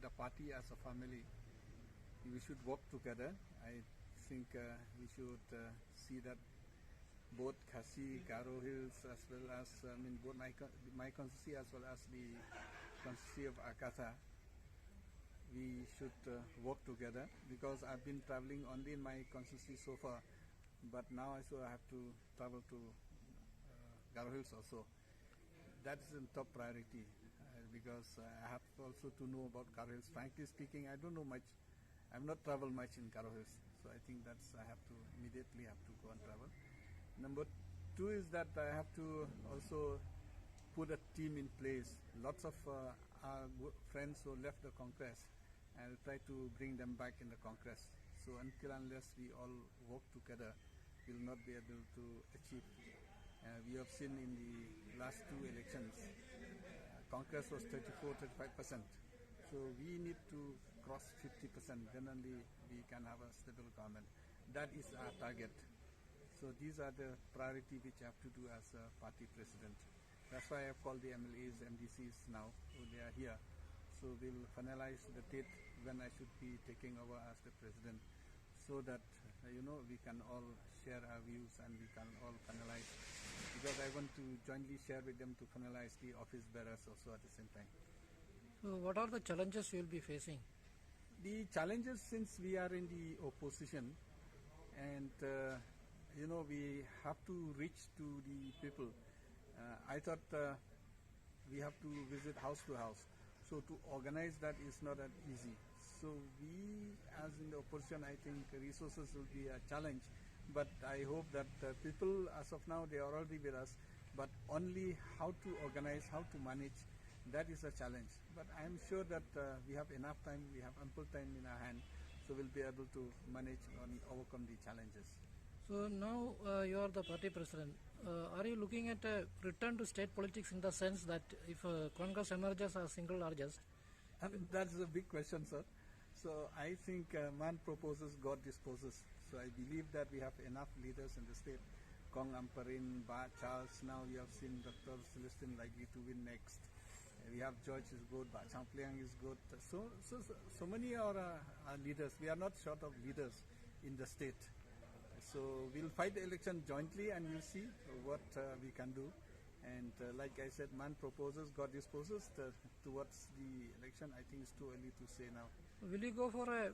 a party, as a family, we should work together. I think we should see that both Khasi, Garo Hills, as well as both my constituency as well as the constituency of Akata, we should work together, because I've been traveling only in my constituency so far, but now I have to travel to Garo Hills also. That's the top priority, because I have also to know about Garo Hills. Frankly speaking, I don't know much. I've not traveled much in Garo Hills, so I think that's I have to immediately go and travel. Number two is that I have to also put a team in place. Lots of our friends who left the Congress, I'll try to bring them back in the Congress. So until unless we all work together, we will not be able to achieve. We have seen in the last two elections, Congress was 34-35%. So we need to cross 50%, then only we can have a stable government. That is our target. So these are the priority which I have to do as a party president. That's why I have called the MLAs, MDCs now. So they are here. So we'll finalize the date when I should be taking over as the president, so that we can all share our views and we can all finalize. Because I want to jointly share with them to finalize the office bearers also at the same time. So what are the challenges you will be facing? The challenges, since we are in the opposition, and we have to reach to the people. I thought we have to visit house to house. So to organize that is not that easy. So we, as in the opposition, I think resources will be a challenge. But I hope that people, as of now, they are already with us. But only how to organize, how to manage, that is a challenge. But I am sure that we have enough time, we have ample time in our hand. So we'll be able to manage and overcome the challenges. So now you are the party president. Are you looking at a return to state politics in the sense that if Congress emerges as single largest? That's a big question, sir. So I think man proposes, God disposes. So I believe that we have enough leaders in the state. Kong Amparin, Ba Charles, now we have seen Dr. Celestine likely to win next. We have George is good, Ba Champliang is good. So many are our leaders. We are not short of leaders in the state. So we'll fight the election jointly and we'll see what we can do. And like I said, man proposes, God disposes. Towards the election, I think it's too early to say now. Will you go for a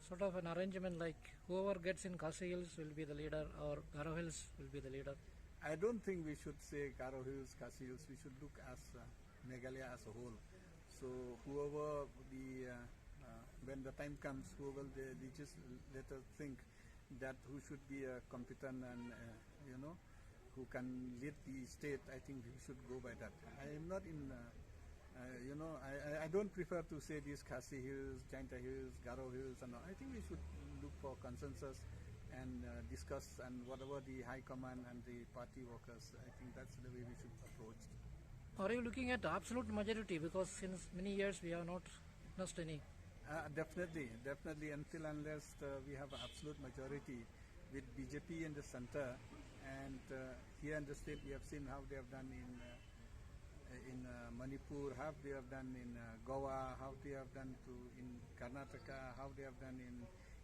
sort of an arrangement like whoever gets in Khasi Hills will be the leader or Garo Hills will be the leader? I don't think we should say Garo Hills, Khasi Hills. We should look as Meghalaya as a whole. So whoever when the time comes, whoever the legislators think that who should be competent and who can lead the state, I think we should go by that. I am not in I don't prefer to say these Khasi Hills, Jainta Hills, Garo Hills and all. I think we should look for consensus and discuss, and whatever the high command and the party workers, I think that's the way we should approach. Are you looking at absolute majority, because since many years we have not lost any? Definitely, until unless we have an absolute majority with BJP in the center, and here in the state we have seen how they have done in Manipur, how they have done in Goa, how they have done in Karnataka, how they have done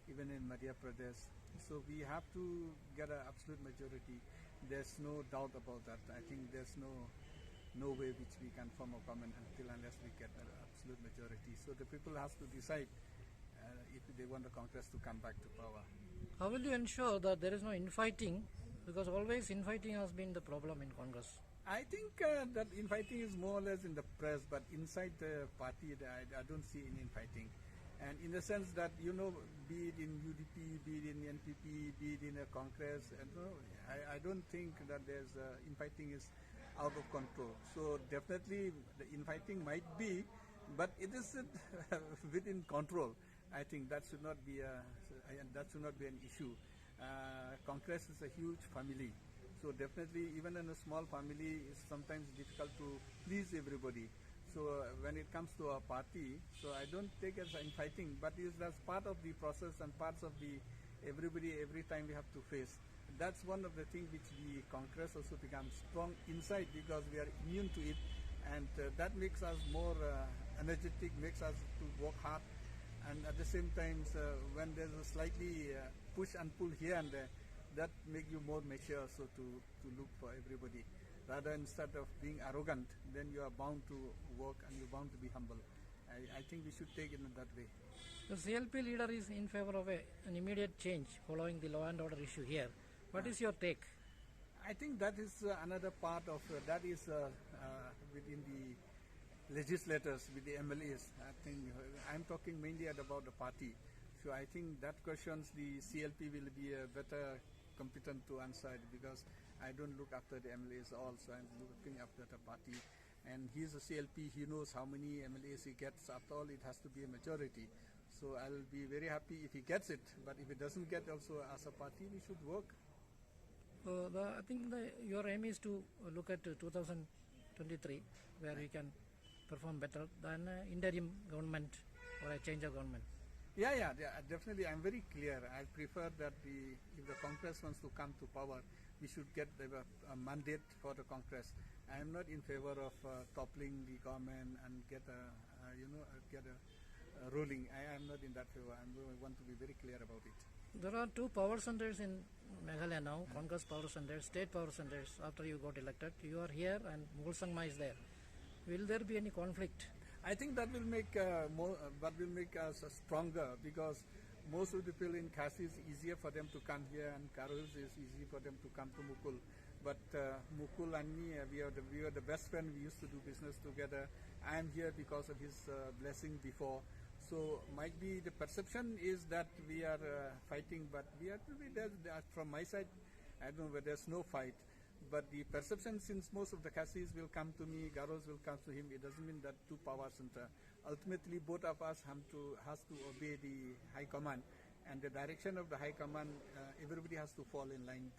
even in Madhya Pradesh. So we have to get an absolute majority. There's no doubt about that. I think there's no way which we can form a government until unless we get an absolute majority. So the people have to decide if they want the Congress to come back to power. How will you ensure that there is no infighting? Because always infighting has been the problem in Congress. I think that infighting is more or less in the press, but inside the party I don't see any infighting. And in the sense that, be it in UDP, be it in NPP, be it in a Congress, I don't think that there's infighting is out of control. So definitely the infighting might be, but it is within control. I think that should not be an issue. Congress is a huge family. So definitely, even in a small family, it's sometimes difficult to please everybody. So when it comes to our party, so I don't take it as infighting, but that's part of the process and parts of the every time we have to face. That's one of the things which the Congress also becomes strong inside, because we are immune to it, and that makes us more energetic, makes us to work hard. And at the same time, when there's a slightly push and pull here and there, that make you more mature, so to look for everybody. Rather, instead of being arrogant, then you are bound to work and you're bound to be humble. I think we should take it in that way. The CLP leader is in favor of an immediate change following the law and order issue here. What is your take? I think that is another part of that is within the legislators, with the MLAs. I think I'm talking mainly about the party. So I think that questions the CLP will be better competent to answer it, because I don't look after the MLAs also. I'm looking after the party. And he's a CLP, he knows how many MLAs he gets. After all, it has to be a majority. So I'll be very happy if he gets it. But if he doesn't get also, as a party, we should work. I think your aim is to look at 2023, where we can perform better than interim government or a change of government. Yeah, definitely. I'm very clear. I prefer that if the Congress wants to come to power, we should get a mandate for the Congress. I am not in favor of toppling the government and get a ruling. I am not in that favor. I want to be very clear about it. There are two power centers in Meghalaya now, Congress power centers, state power centers. After you got elected, you are here and Mughal Sangma is there. Will there be any conflict? I think that will make us stronger, because most of the people in Khasi is easier for them to come here, and Garo Hills is easy for them to come to Mukul. But Mukul and me, we are the best friends. We used to do business together. I am here because of his blessing before. So might be the perception is that we are fighting, but we are to be there. From my side, I don't know where there's no fight. But the perception, since most of the Khasis will come to me, Garos will come to him, it doesn't mean that two power center. Ultimately, both of us has to obey the High Command, and the direction of the High Command, everybody has to fall in line.